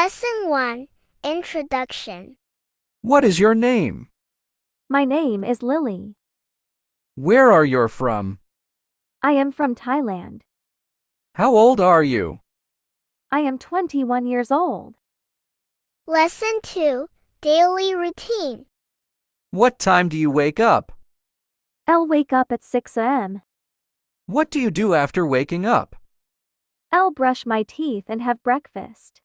Lesson 1, Introduction. What is your name? My name is Lily. Where are you from? I am from Thailand. How old are you? I am 21 years old. Lesson 2, Daily Routine. What time do you wake up? I'll wake up at 6 a.m. What do you do after waking up? I'll brush my teeth and have breakfast.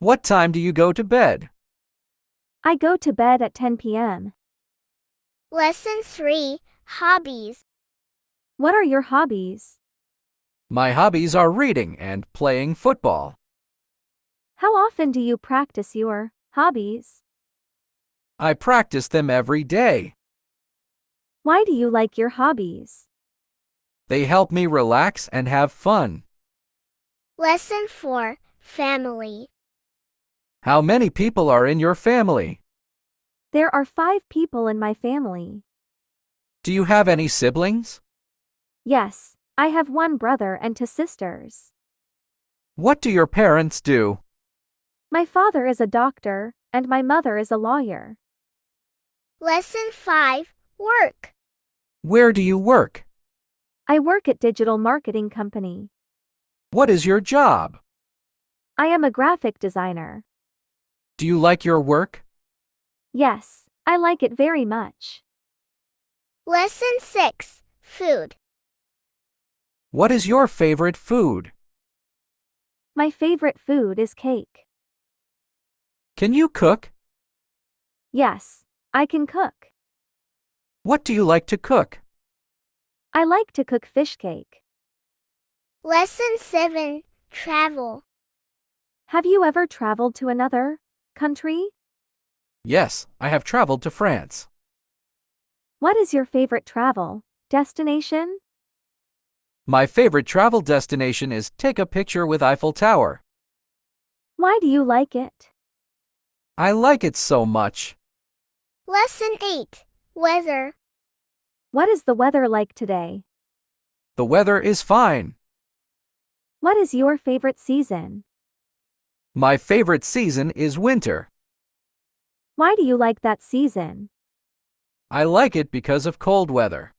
What time do you go to bed? I go to bed at 10 p.m. Lesson 3, Hobbies. What are your hobbies? My hobbies are reading and playing football. How often do you practice your hobbies? I practice them every day. Why do you like your hobbies? They help me relax and have fun. Lesson 4, Family. How many people are in your family? There are 5 people in my family. Do you have any siblings? Yes, I have 1 brother and 2 sisters. What do your parents do? My father is a doctor, and my mother is a lawyer. Lesson 5, Work. Where do you work? I work at digital marketing company. What is your job? I am a graphic designer. Do you like your work? Yes, I like it very much. Lesson 6, Food. What is your favorite food? My favorite food is cake. Can you cook? Yes, I can cook. What do you like to cook? I like to cook fish cake. Lesson 7, Travel. Have you ever traveled to another country? Yes, I have traveled to France. What is your favorite travel destination? My favorite travel destination is take a picture with Eiffel Tower. Why do you like it? I like it so much. Lesson 8, Weather. What is the weather like today? The weather is fine. What is your favorite season? My favorite season is winter. Why do you like that season? I like it because of cold weather.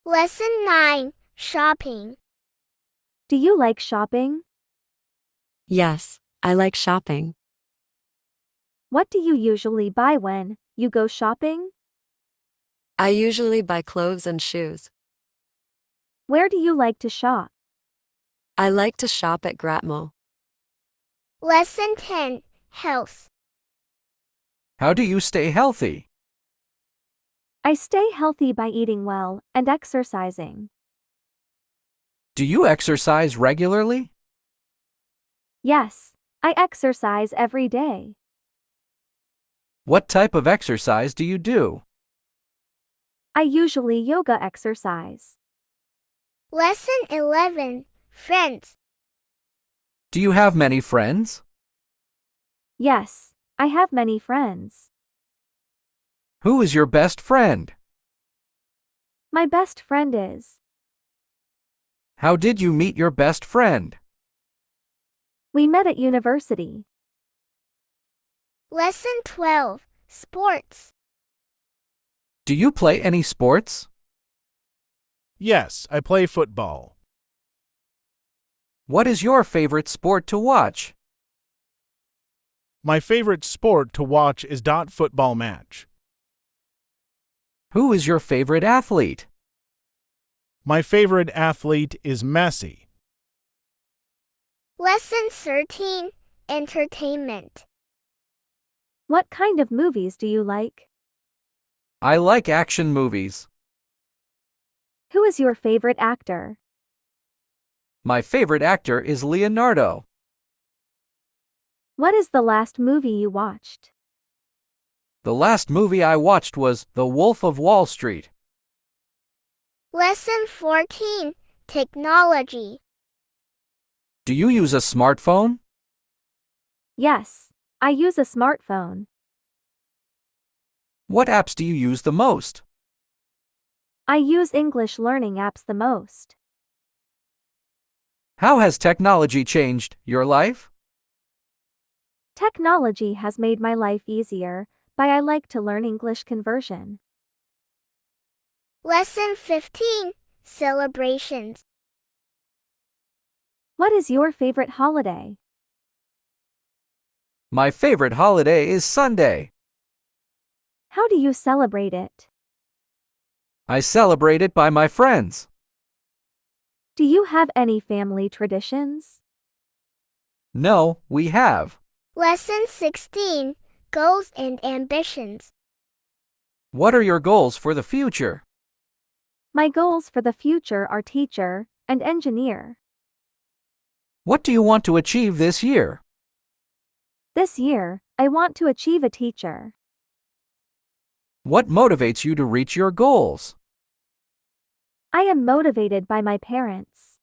Lesson 9, Shopping. Do you like shopping? Yes, I like shopping. What do you usually buy when you go shopping? I usually buy clothes and shoes. Where do you like to shop? I like to shop at Gratmo. Lesson 10, Health. How do you stay healthy? I stay healthy by eating well and exercising. Do you exercise regularly? Yes, I exercise every day. What type of exercise do you do? I usually yoga exercise. Lesson 11, Friends. Do you have many friends? Yes, I have many friends. Who is your best friend? My best friend is. How did you meet your best friend? We met at university. Lesson 12, Sports. Do you play any sports? Yes, I play football. What is your favorite sport to watch? My favorite sport to watch is dot football match. Who is your favorite athlete? My favorite athlete is Messi. Lesson 13, Entertainment. What kind of movies do you like? I like action movies. Who is your favorite actor? My favorite actor is Leonardo. What is the last movie you watched? The last movie I watched was The Wolf of Wall Street. Lesson 14, Technology. Do you use a smartphone? Yes, I use a smartphone. What apps do you use the most? I use English learning apps the most. How has technology changed your life? Technology has made my life easier, but I like to learn English conversion. Lesson 15. Celebrations. What is your favorite holiday? My favorite holiday is Sunday. How do you celebrate it? I celebrate it by my friends. Do you have any family traditions? No, we have. Lesson 16. Goals and ambitions. What are your goals for the future? My goals for the future are teacher and engineer. What do you want to achieve this year? This year, I want to achieve a teacher. What motivates you to reach your goals? I am motivated by my parents.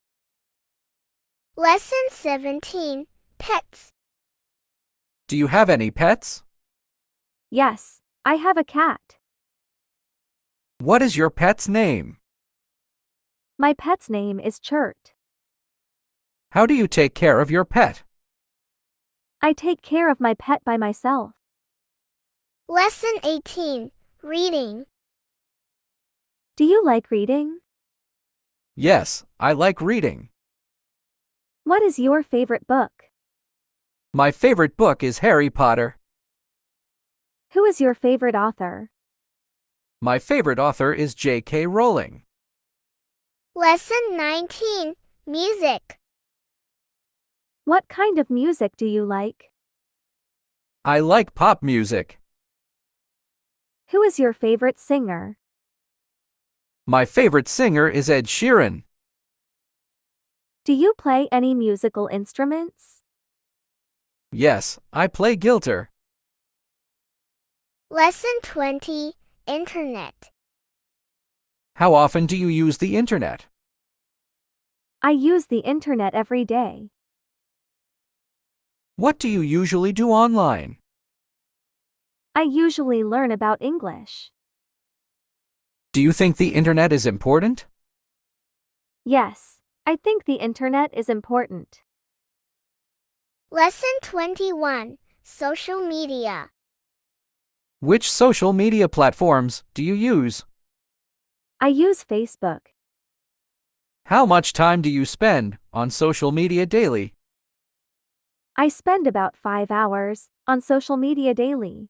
Lesson 17. Pets. Do you have any pets? Yes, I have a cat. What is your pet's name? My pet's name is Chert. How do you take care of your pet? I take care of my pet by myself. Lesson 18. Reading. Do you like reading? Yes, I like reading. What is your favorite book? My favorite book is Harry Potter. Who is your favorite author? My favorite author is J.K. Rowling. Lesson 19. Music. What kind of music do you like? I like pop music. Who is your favorite singer? My favorite singer is Ed Sheeran. Do you play any musical instruments? Yes, I play guitar. Lesson 20. Internet. How often do you use the internet? I use the internet every day. What do you usually do online? I usually learn about English. Do you think the internet is important? Yes, I think the internet is important. Lesson 21. Social media. Which social media platforms do you use? I use Facebook. How much time do you spend on social media daily? I spend about 5 hours on social media daily.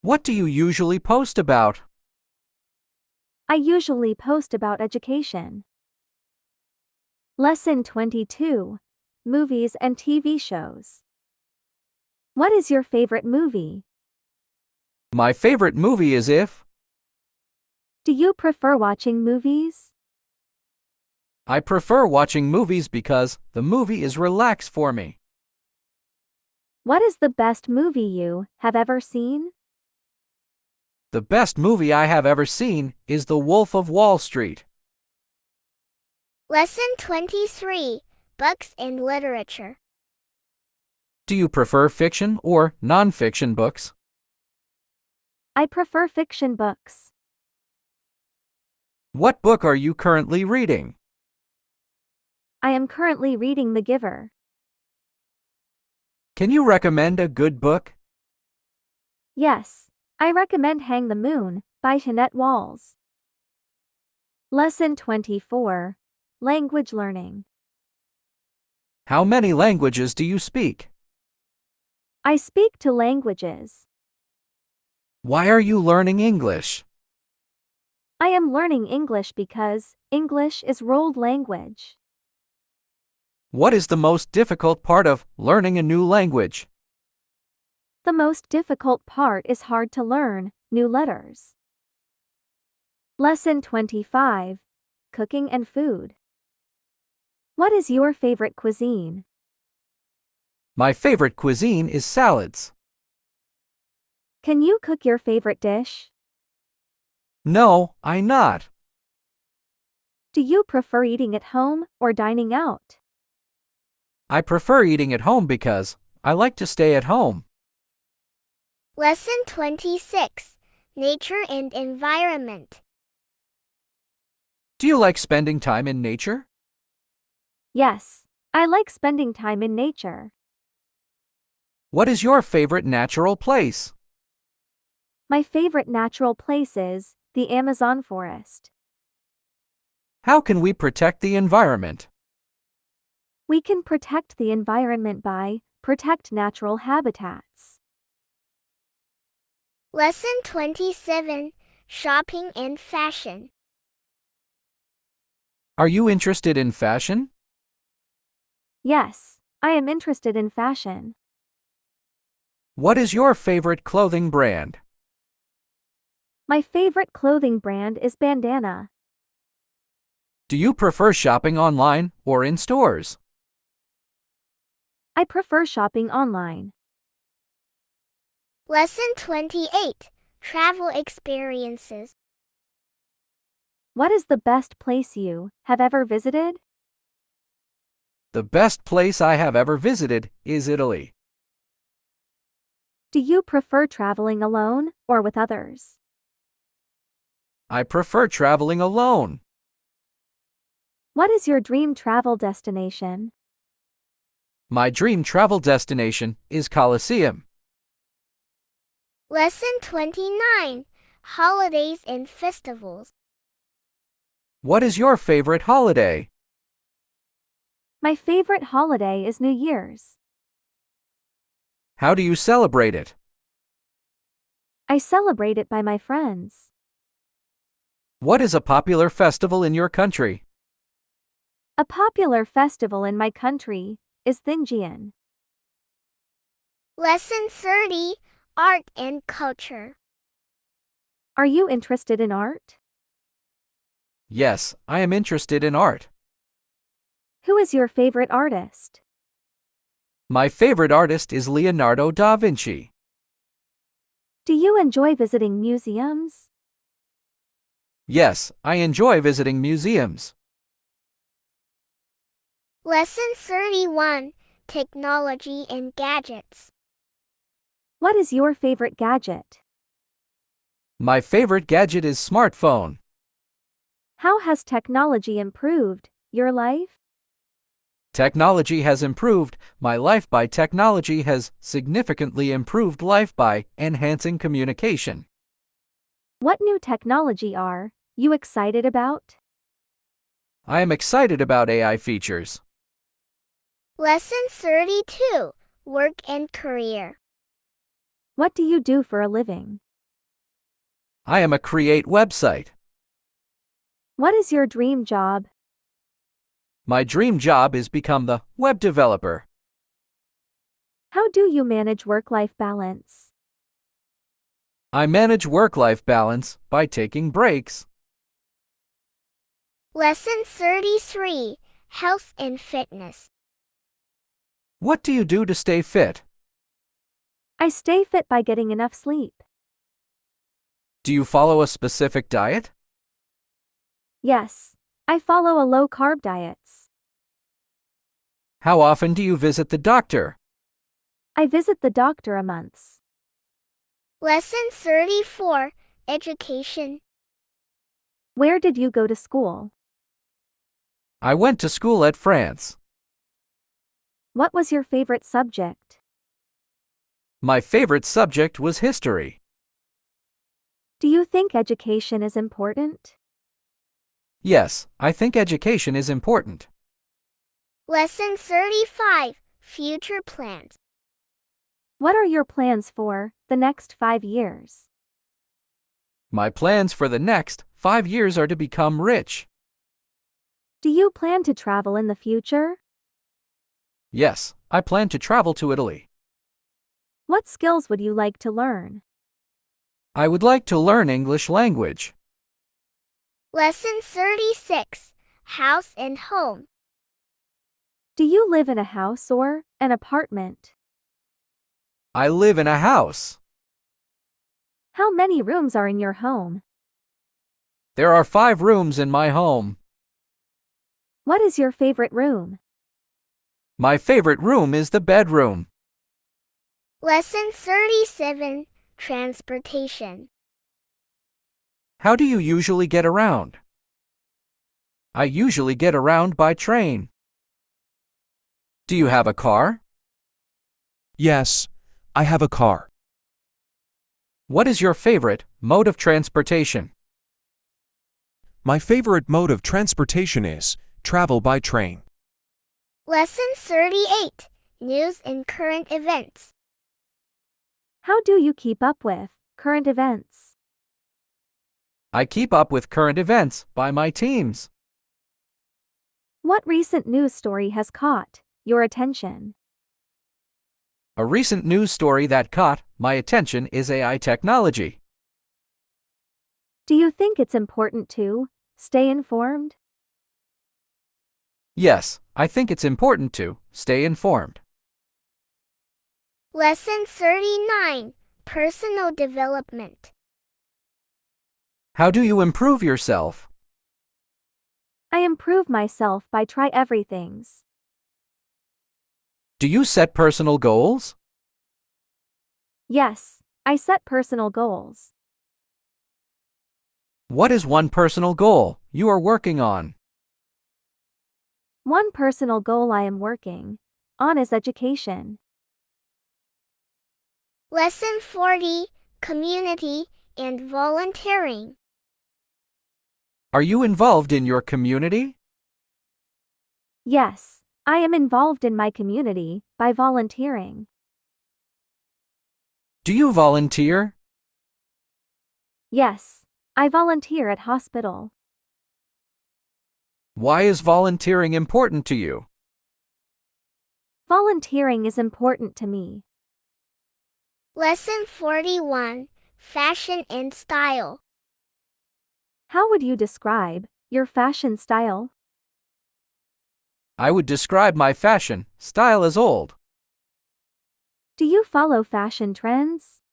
What do you usually post about? I usually post about education. Lesson 22. Movies and TV shows. What is your favorite movie? My favorite movie is If. Do you prefer watching movies? I prefer watching movies because the movie is relaxed for me. What is the best movie you have ever seen? The best movie I have ever seen is The Wolf of Wall Street. Lesson 23. Books and literature. Do you prefer fiction or non-fiction books? I prefer fiction books. What book are you currently reading? I am currently reading The Giver. Can you recommend a good book? Yes, I recommend Hang the Moon by Jeanette Walls. Lesson 24. Language learning. How many languages do you speak? I speak 2 languages. Why are you learning English? I am learning English because English is world language. What is the most difficult part of learning a new language? The most difficult part is hard to learn new letters. Lesson 25. Cooking and food. What is your favorite cuisine? My favorite cuisine is salads. Can you cook your favorite dish? No, I not. Do you prefer eating at home or dining out? I prefer eating at home because I like to stay at home. Lesson 26. Nature and environment. Do you like spending time in nature? Yes, I like spending time in nature. What is your favorite natural place? My favorite natural place is the Amazon forest. How can we protect the environment? We can protect the environment by protect natural habitats. Lesson 27, Shopping and Fashion. Are you interested in fashion? Yes, I am interested in fashion. What is your favorite clothing brand? My favorite clothing brand is Bandana. Do you prefer shopping online or in stores? I prefer shopping online. Lesson 28, Travel Experiences. What is the best place you have ever visited? The best place I have ever visited is Italy. Do you prefer traveling alone or with others? I prefer traveling alone. What is your dream travel destination? My dream travel destination is Colosseum. Lesson 29, Holidays and Festivals. What is your favorite holiday? My favorite holiday is New Year's. How do you celebrate it? I celebrate it by my friends. What is a popular festival in your country? A popular festival in my country is Thingian. Lesson 30, Art and Culture. Are you interested in art? Yes, I am interested in art. Who is your favorite artist? My favorite artist is Leonardo da Vinci. Do you enjoy visiting museums? Yes, I enjoy visiting museums. Lesson 31, Technology and Gadgets. What is your favorite gadget? My favorite gadget is smartphone. How has technology improved your life? Technology has improved my life by technology has significantly improved life by enhancing communication. What new technology are you excited about? I am excited about AI features. Lesson 32, Work and Career. What do you do for a living? I am a create website. What is your dream job? My dream job is become the web developer. How do you manage work-life balance? I manage work-life balance by taking breaks. Lesson 33, Health and Fitness. What do you do to stay fit? I stay fit by getting enough sleep. Do you follow a specific diet? Yes, I follow a low-carb diets. How often do you visit the doctor? I visit the doctor a month. Lesson 34, Education. Where did you go to school? I went to school at France. What was your favorite subject? My favorite subject was history. Do you think education is important? Yes, I think education is important. Lesson 35, Future Plans. What are your plans for the next 5 years? My plans for the next 5 years are to become rich. Do you plan to travel in the future? Yes, I plan to travel to Italy. What skills would you like to learn? I would like to learn English language. Lesson 36, House and Home. Do you live in a house or an apartment? I live in a house. How many rooms are in your home? There are 5 rooms in my home. What is your favorite room? My favorite room is the bedroom. Lesson 37, Transportation. How do you usually get around? I usually get around by train. Do you have a car? Yes, I have a car. What is your favorite mode of transportation? My favorite mode of transportation is travel by train. Lesson 38. News and current events. How do you keep up with current events? I keep up with current events by my teams. What recent news story has caught your attention? A recent news story that caught my attention is AI technology. Do you think it's important to stay informed? Yes, I think it's important to stay informed. Lesson 39. Personal development. How do you improve yourself? I improve myself by try everythings. Do you set personal goals? Yes, I set personal goals. What is one personal goal you are working on? One personal goal I am working on is education. Lesson 40. Community and volunteering. Are you involved in your community? Yes, I am involved in my community by volunteering. Do you volunteer? Yes, I volunteer at hospital. Why is volunteering important to you? Volunteering is important to me. Lesson 41. Fashion and style. How would you describe your fashion style? I would describe my fashion style as old. Do you follow fashion trends?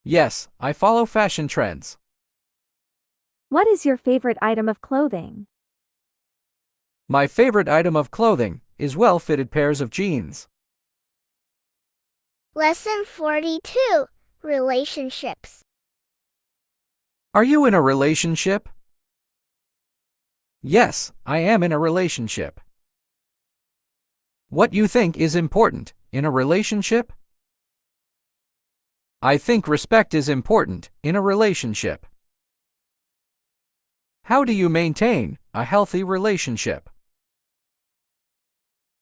Yes, I follow fashion trends. What is your favorite item of clothing? My favorite item of clothing is well-fitted pairs of jeans. Lesson 42. Relationships. Are you in a relationship? Yes, I am in a relationship. What you think is important in a relationship? I think respect is important in a relationship. How do you maintain a healthy relationship?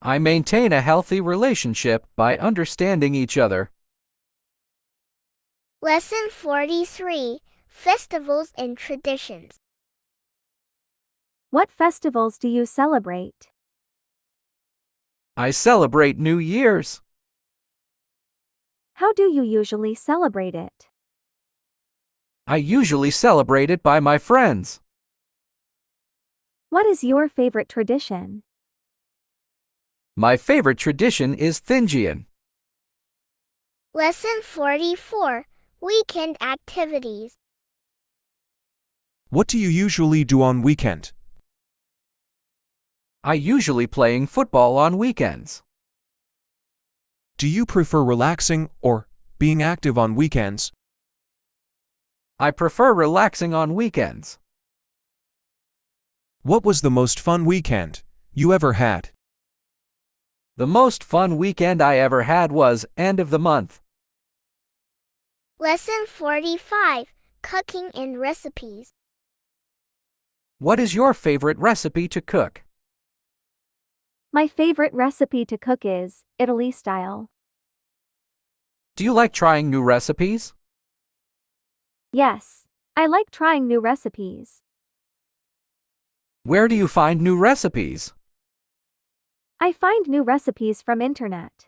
I maintain a healthy relationship by understanding each other. Lesson 43. Festivals and traditions. What festivals do you celebrate? I celebrate New Year's. How do you usually celebrate it? I usually celebrate it by my friends. What is your favorite tradition? My favorite tradition is Thingian. Lesson 44. Weekend activities. What do you usually do on weekend? I usually playing football on weekends. Do you prefer relaxing or being active on weekends? I prefer relaxing on weekends. What was the most fun weekend you ever had? The most fun weekend I ever had was end of the month. Lesson 45. Cooking and recipes. What is your favorite recipe to cook? My favorite recipe to cook is Italy style. Do you like trying new recipes? Yes, I like trying new recipes. Where do you find new recipes? I find new recipes from internet.